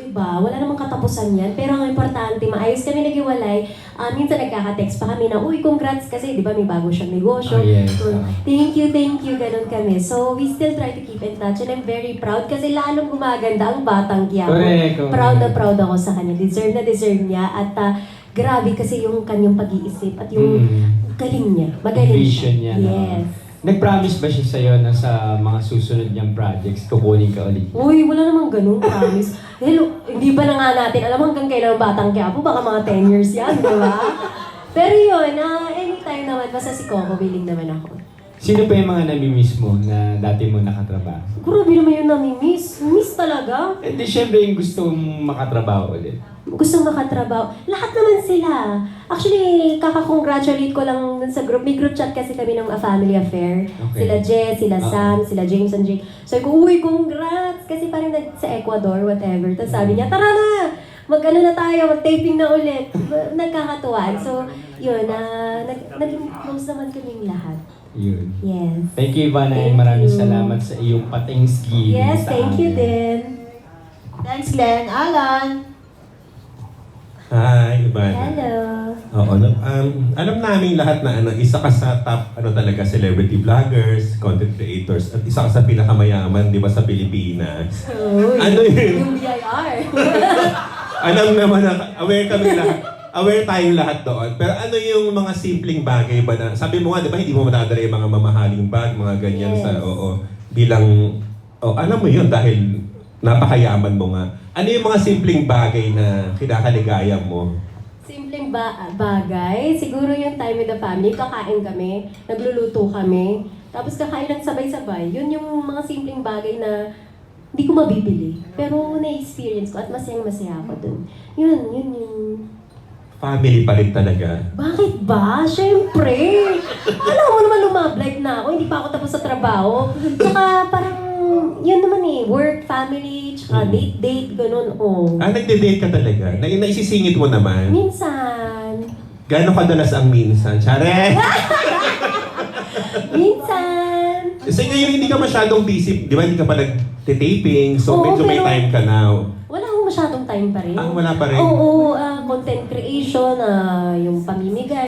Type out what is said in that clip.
Diba? Wala namang katapusan yan. Pero ang importante, maayos kami naghiwalay. Minsan nagkaka-text pa kami na, uy, congrats kasi, di ba, may bago siyang negosyo. Oh, yes. So, thank you, ganun kami. So, we still try to keep in touch and I'm very proud kasi lalong gumaganda ang batang Quiapo. Correct. Proud na proud ako sa kanya. Deserve niya. At grabe kasi yung kanyang pag-iisip at yung galing niya. Magaling Vision niya. Yes. Nag-promise ba siya sa'yo na sa mga susunod niyang projects, kukunin ka ulit? Uy, wala namang ganun, promise. Hello, hindi ba na nga natin alam hanggang kailan ang batang Quiapo? Baka mga 10 years yan, di ba? Pero yun, anytime naman, basta si Coco, willing naman ako. Sino pa yung mga nami-miss mo na dati mo nakatrabaho? Grabe naman yung nami-miss. Miss talaga. Eh di syempre yung gusto mong makatrabaho ulit. Gustong makatrabaho. Lahat naman sila. Actually, kaka-congratulate ko lang dun sa group. May group chat kasi kami ng A Family Affair. Okay. Sila Jess, sila Sam, sila James and Jake. Sabi ko, uy, congrats! Kasi parang sa Ecuador, whatever. Tapos sabi niya, tara na! Mag-ano na tayo, mag-taping na ulit. Nagkakatuwaan. So, yun, naging close naman kaming lahat. Yun. Yes. Thank you, Ivana. Thank Maraming you. salamat sa iyong pa-Thanksgiving Yes, sa thank you amin. din. Thanks, Glenn. Alan! Hi, Ivana. Hello. Oo, alam namin lahat na isa ka sa top talaga celebrity vloggers, content creators, at isa ka sa pinakamayaman, di ba, sa Pilipinas. Uy, Ano yun? yung BIR. Alam naman na aware kami lahat. Aware tayong lahat doon. Pero ano yung mga simpleng bagay ba na, sabi mo nga, di ba, hindi mo matadala yung mga mamahaling bag, mga ganyan Yes. bilang, alam mo yun dahil napakayaman mo nga. Ano yung mga simpleng bagay na kinakaligaya mo? Simpleng bagay. Siguro yung time with the family, kakain kami, nagluluto kami, tapos kakain ng sabay-sabay. Yun yung mga simpleng bagay na hindi ko mabibili. Pero na-experience ko at masayang-masaya ako dun. Yun yung... Family pa rin talaga. Bakit ba? Siyempre! Alam mo naman lumablight na ako, hindi pa ako tapos sa trabaho. Tsaka parang, yun naman work, family, tsaka date, ganun, oh. Nagde-date ka talaga? Naisisingit mo naman? Minsan. Gano'ng kadalas ang minsan? Chare! Minsan. Kasi ngayon hindi ka masyadong busy, di ba? Hindi ka pa nag-taping, so Oo, medyo may pero- time ka now. Wala akong masyadong time pa rin. Wala pa rin? Oo, content creation, yung pamimigay.